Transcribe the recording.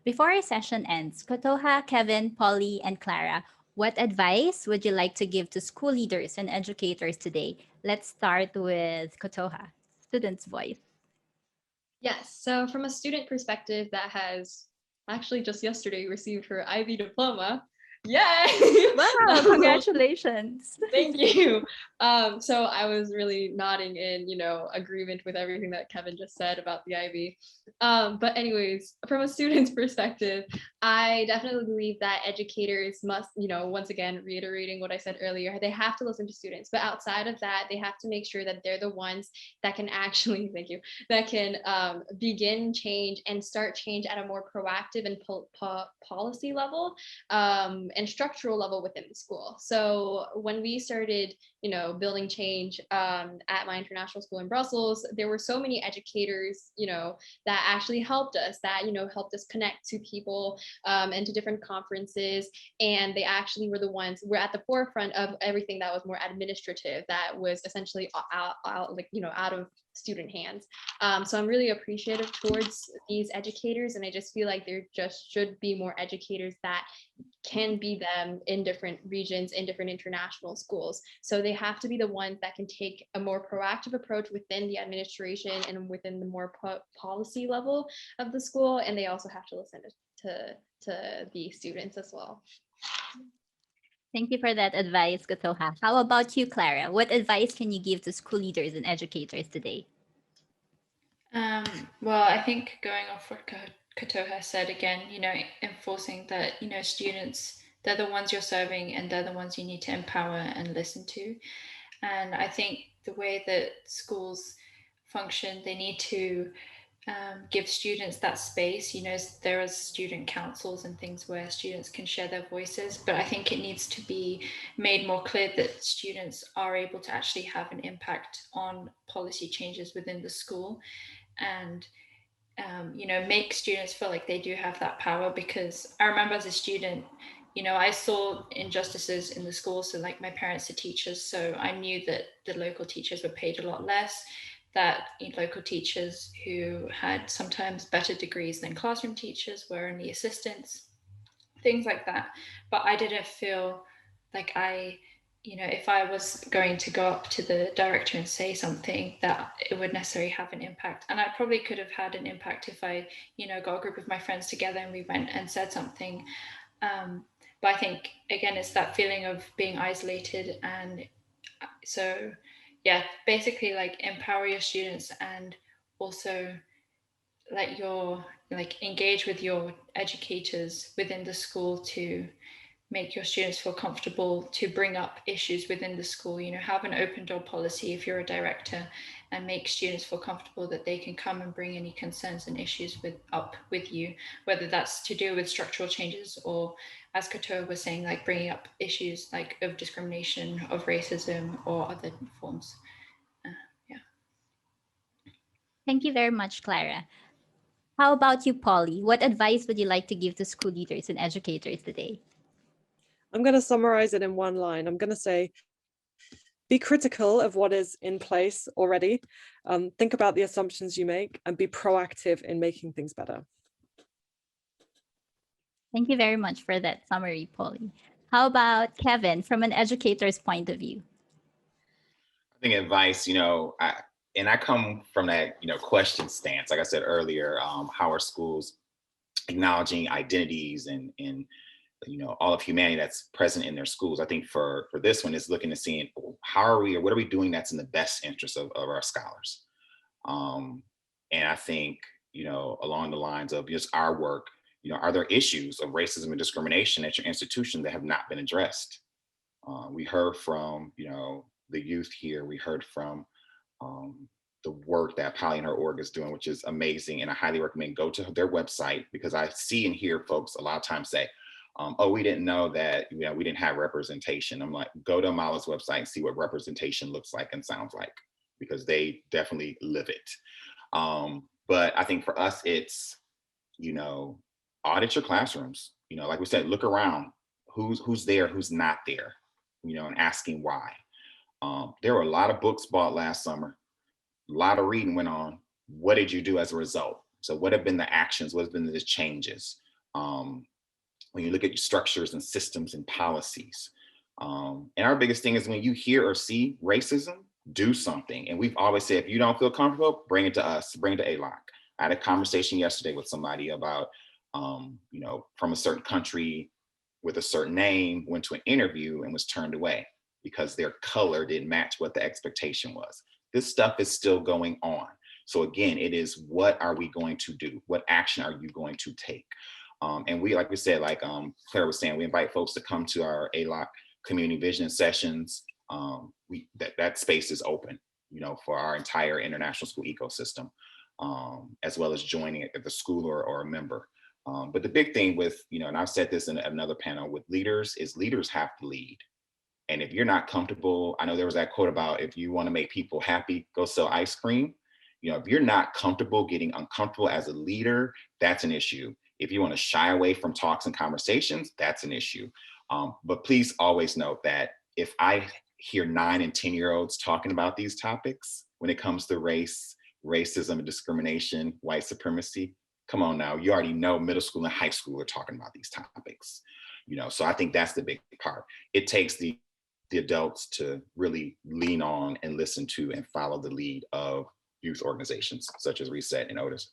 Before our session ends, Kotoha, Kevin, Polly, and Clara, what advice would you like to give to school leaders and educators today? Let's start with Kotoha, student's voice. Yes, so from a student perspective that has actually just yesterday received her IB diploma, yay! Wow, congratulations. Thank you. So I was really nodding in, agreement with everything that Kevin just said about the IB. But anyways, from a student's perspective, I definitely believe that educators must, once again, reiterating what I said earlier, they have to listen to students. But outside of that, they have to make sure that they're the ones that can actually, thank you, that can begin change and start change at a more proactive and policy level and structural level within the school. So when we started, building change at my international school in Brussels, there were so many educators, that actually helped us, that, helped us connect to people and to different conferences. And they actually were the ones, were at the forefront of everything that was more administrative, that was essentially out of student hands. So I'm really appreciative towards these educators, and I just feel like there just should be more educators that can be them in different regions, in different international schools. So they have to be the ones that can take a more proactive approach within the administration and within the more policy level of the school. And they also have to listen to the students as well. Thank you for that advice, Kotoha. How about you, Clara? What advice can you give to school leaders and educators today? Um, well, I think going off what Kotoha said again, enforcing that, students, they're the ones you're serving and they're the ones you need to empower and listen to. And I think the way that schools function, they need to give students that space. There are student councils and things where students can share their voices, but I think it needs to be made more clear that students are able to actually have an impact on policy changes within the school and make students feel like they do have that power. Because I remember as a student, I saw injustices in the school. So like my parents are teachers, so I knew that the local teachers were paid a lot less, that local teachers who had sometimes better degrees than classroom teachers were only assistants, things like that. But I didn't feel like if I was going to go up to the director and say something, that it would necessarily have an impact. And I probably could have had an impact if I, got a group of my friends together and we went and said something. But I think, again, it's that feeling of being isolated. And so, yeah, basically like empower your students and also let your engage with your educators within the school to make your students feel comfortable to bring up issues within the school. Have an open door policy if you're a director, and make students feel comfortable that they can come and bring any concerns and issues up with you, whether that's to do with structural changes or, as Kotoa was saying, like bringing up issues like of discrimination, of racism, or other forms. Yeah. Thank you very much, Clara. How about you, Polly? What advice would you like to give to school leaders and educators today? I'm going to summarize it in one line. I'm going to say, be critical of what is in place already. Think about the assumptions you make and be proactive in making things better. Thank you very much for that summary, Polly. How about Kevin, from an educator's point of view? I think advice, I come from that, question stance. Like I said earlier, how are schools acknowledging identities and all of humanity that's present in their schools? I think for this one is looking to seeing how are we, or what are we doing that's in the best interest of our scholars. And I think, along the lines of just our work, are there issues of racism and discrimination at your institution that have not been addressed? We heard from, the youth here. We heard from the work that Polly and her org is doing, which is amazing. And I highly recommend go to their website, because I see and hear folks a lot of times say, oh, we didn't know that, we didn't have representation. I'm like, go to Amala's website and see what representation looks like and sounds like, because they definitely live it. But I think for us, it's, audit your classrooms. Like we said, look around, who's there, who's not there, and asking why. There were a lot of books bought last summer. A lot of reading went on. What did you do as a result? So what have been the actions? What have been the changes? when you look at structures and systems and policies. And our biggest thing is when you hear or see racism, do something. And we've always said, if you don't feel comfortable, bring it to us, bring it to ALOC. I had a conversation yesterday with somebody about, from a certain country with a certain name, went to an interview and was turned away because their color didn't match what the expectation was. This stuff is still going on. So again, it is, what are we going to do? What action are you going to take? And we, like we said, like Claire was saying, we invite folks to come to our ALOC community vision sessions. That space is open, for our entire international school ecosystem, as well as joining at the school or a member. But the big thing with, and I've said this in another panel with leaders, is leaders have to lead. And if you're not comfortable, I know there was that quote about, if you want to make people happy, go sell ice cream. If you're not comfortable getting uncomfortable as a leader, that's an issue. If you want to shy away from talks and conversations, that's an issue. But please always note that if I hear 9 and 10-year-olds talking about these topics, when it comes to race, racism and discrimination, white supremacy, come on now, you already know middle school and high school are talking about these topics. So I think that's the big part. It takes the adults to really lean on and listen to and follow the lead of youth organizations such as Reset and Otis.